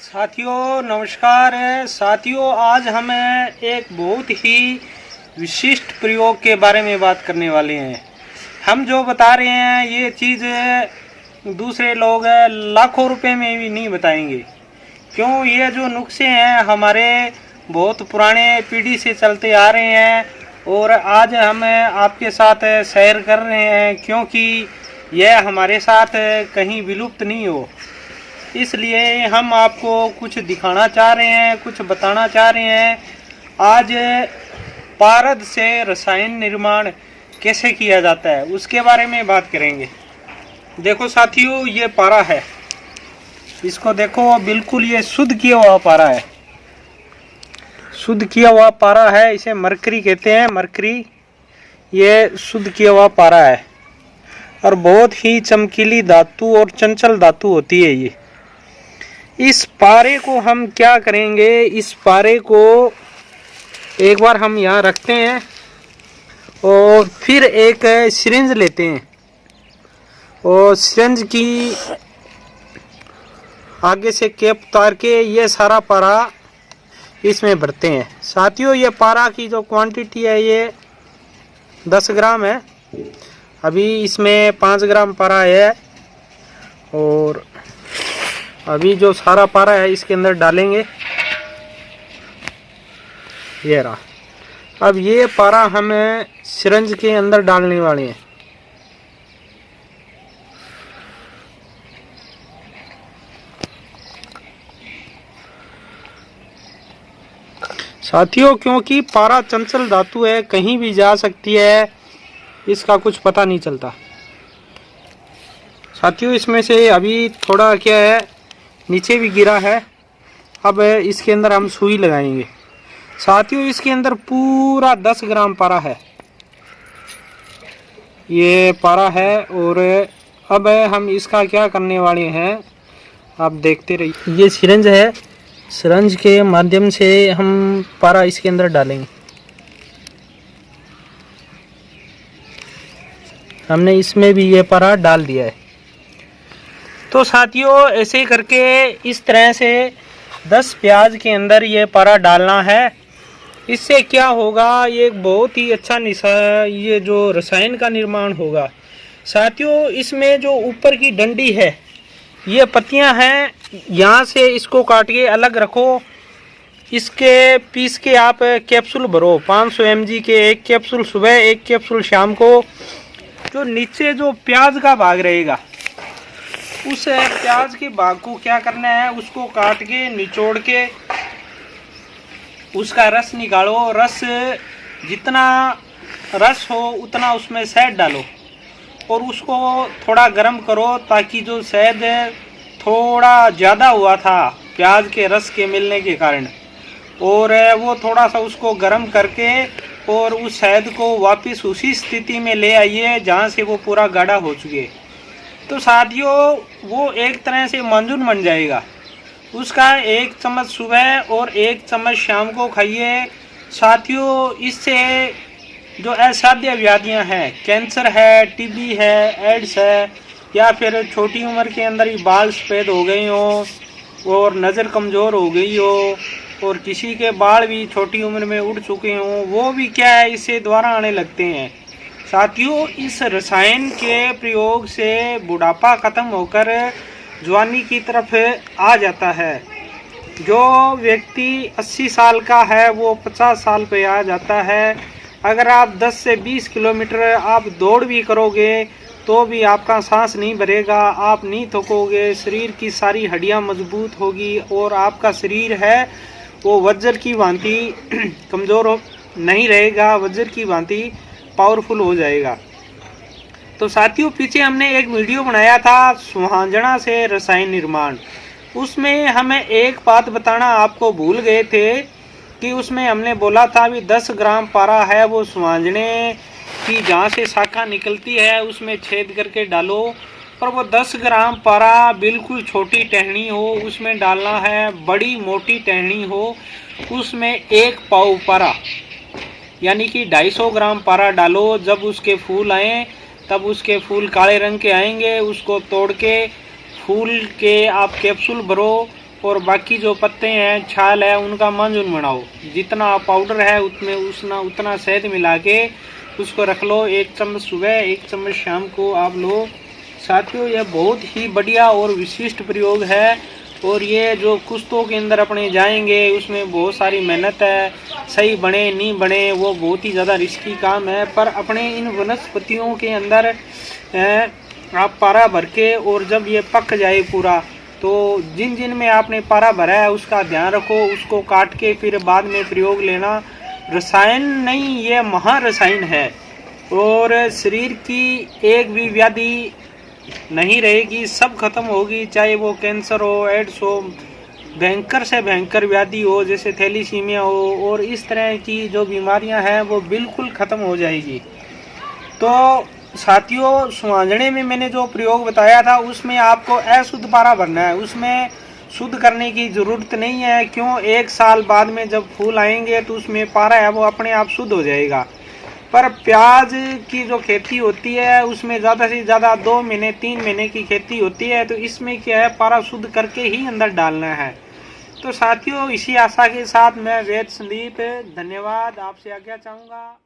साथियों नमस्कार। साथियों आज हम एक बहुत ही विशिष्ट प्रयोग के बारे में बात करने वाले हैं। हम जो बता रहे हैं ये चीज़ दूसरे लोग लाखों रुपए में भी नहीं बताएंगे, क्यों ये जो नुस्खे हैं हमारे बहुत पुराने पीढ़ी से चलते आ रहे हैं और आज हम आपके साथ शेयर कर रहे हैं, क्योंकि यह हमारे साथ कहीं विलुप्त नहीं हो। इसलिए हम आपको कुछ दिखाना चाह रहे हैं, कुछ बताना चाह रहे हैं। आज पारद से रसायन निर्माण कैसे किया जाता है उसके बारे में बात करेंगे। देखो साथियों, ये पारा है, इसको देखो, बिल्कुल ये शुद्ध किया हुआ पारा है। शुद्ध किया हुआ पारा है, इसे मरकरी कहते हैं। मरकरी ये शुद्ध किया हुआ पारा है और बहुत ही चमकीली धातु और चंचल धातु होती है ये। इस पारे को हम क्या करेंगे, इस पारे को एक बार हम यहाँ रखते हैं और फिर एक सिरिंज लेते हैं और सिरिंज की आगे से कैप उतार के ये सारा पारा इसमें भरते हैं। साथियों ये पारा की जो क्वांटिटी है ये 10 ग्राम है। अभी इसमें 5 ग्राम पारा है और अभी जो सारा पारा है इसके अंदर डालेंगे। ये रहा। अब ये पारा हम सिरंज के अंदर डालने वाले हैं। साथियों क्योंकि पारा चंचल धातु है, कहीं भी जा सकती है, इसका कुछ पता नहीं चलता। साथियों इसमें से अभी थोड़ा क्या है नीचे भी गिरा है। अब इसके अंदर हम सुई लगाएंगे। साथियों इसके अंदर पूरा 10 ग्राम पारा है, ये पारा है। और अब हम इसका क्या करने वाले हैं आप देखते रहिए। ये सिरंज है, सिरंज के माध्यम से हम पारा इसके अंदर डालेंगे। हमने इसमें भी ये पारा डाल दिया है। तो साथियों ऐसे करके इस तरह से 10 प्याज के अंदर ये पारा डालना है। इससे क्या होगा, ये एक बहुत ही अच्छा ये जो रसायन का निर्माण होगा। साथियों इसमें जो ऊपर की डंडी है, ये पत्तियां हैं, यहाँ से इसको काट के अलग रखो। इसके पीस के आप कैप्सूल भरो, 500 mg के एक कैप्सूल सुबह, एक कैप्सूल शाम को। जो नीचे जो प्याज का भाग रहेगा, उस प्याज के भाग को क्या करना है, उसको काट के निचोड़ के उसका रस निकालो। रस जितना रस हो उतना उसमें शहद डालो और उसको थोड़ा गर्म करो, ताकि जो शहद थोड़ा ज़्यादा हुआ था प्याज के रस के मिलने के कारण, और वो थोड़ा सा उसको गर्म करके और उस शहद को वापस उसी स्थिति में ले आइए जहाँ से वो पूरा गाढ़ा हो चुके। तो साथियों वो एक तरह से मंजून बन जाएगा। उसका 1 चम्मच सुबह और 1 चम्मच शाम को खाइए। साथियों इससे जो असाध्य व्याधियां हैं, कैंसर है, टीबी है, एड्स है, या फिर छोटी उम्र के अंदर ही बाल सफ़ेद हो गए हों और नज़र कमज़ोर हो गई हो, और किसी के बाल भी छोटी उम्र में उड़ चुके हों, वो भी क्या है इससे दोबारा आने लगते हैं। साथियों इस रसायन के प्रयोग से बुढ़ापा खत्म होकर जवानी की तरफ आ जाता है। जो व्यक्ति 80 साल का है वो 50 साल पे आ जाता है। अगर आप 10 से 20 किलोमीटर आप दौड़ भी करोगे तो भी आपका सांस नहीं भरेगा, आप नहीं थकोगे, शरीर की सारी हड्डियां मजबूत होगी और आपका शरीर है वो वज्र की भांति कमज़ोर नहीं रहेगा, वज्र की भांति पावरफुल हो जाएगा। तो साथियों पीछे हमने एक वीडियो बनाया था सुहांजना से रसायन निर्माण। उसमें हमें एक बात बताना आपको भूल गए थे कि उसमें हमने बोला था भी 10 ग्राम पारा है, वो सुहांजने की जहाँ से शाखा निकलती है उसमें छेद करके डालो। और वो 10 ग्राम पारा बिल्कुल छोटी टहनी हो उसमें डालना है, बड़ी मोटी टहनी हो उसमें 1 पाव पारा यानी कि 250 ग्राम पारा डालो। जब उसके फूल आए तब उसके फूल काले रंग के आएंगे, उसको तोड़ के फूल के आप कैप्सूल भरो और बाकी जो पत्ते हैं, छाल है, उनका मंजन बनाओ। जितना पाउडर है उसमें उतना शहद मिला के उसको रख लो। 1 चम्मच सुबह, 1 चम्मच शाम को आप लो। साथियों, यह बहुत ही बढ़िया और विशिष्ट प्रयोग है। और ये जो कुश्तों के अंदर अपने जाएंगे उसमें बहुत सारी मेहनत है। सही बने नहीं बने वो बहुत ही ज़्यादा रिस्की काम है। पर अपने इन वनस्पतियों के अंदर आप पारा भर के, और जब ये पक जाए पूरा, तो जिन जिन में आपने पारा भरा है उसका ध्यान रखो। उसको काट के फिर बाद में प्रयोग लेना। रसायन नहीं, ये महारसायन है। और शरीर की एक भी व्याधि नहीं रहेगी, सब खत्म होगी। चाहे वो कैंसर हो, एड्स हो, भयंकर से भयंकर व्याधि हो जैसे थैलीसीमिया हो, और इस तरह की जो बीमारियां हैं वो बिल्कुल ख़त्म हो जाएगी। तो साथियों, सुहांजने में मैंने जो प्रयोग बताया था उसमें आपको अशुद्ध पारा भरना है। उसमें शुद्ध करने की ज़रूरत नहीं है। क्यों? 1 साल बाद में जब फूल आएंगे तो उसमें पारा है वो अपने आप शुद्ध हो जाएगा। पर प्याज की जो खेती होती है उसमें ज़्यादा से ज़्यादा 2 महीने 3 महीने की खेती होती है। तो इसमें क्या है, पारा शुद्ध करके ही अंदर डालना है। तो साथियों, इसी आशा के साथ मैं वैद्य संदीप धन्यवाद आपसे आज्ञा चाहूँगा।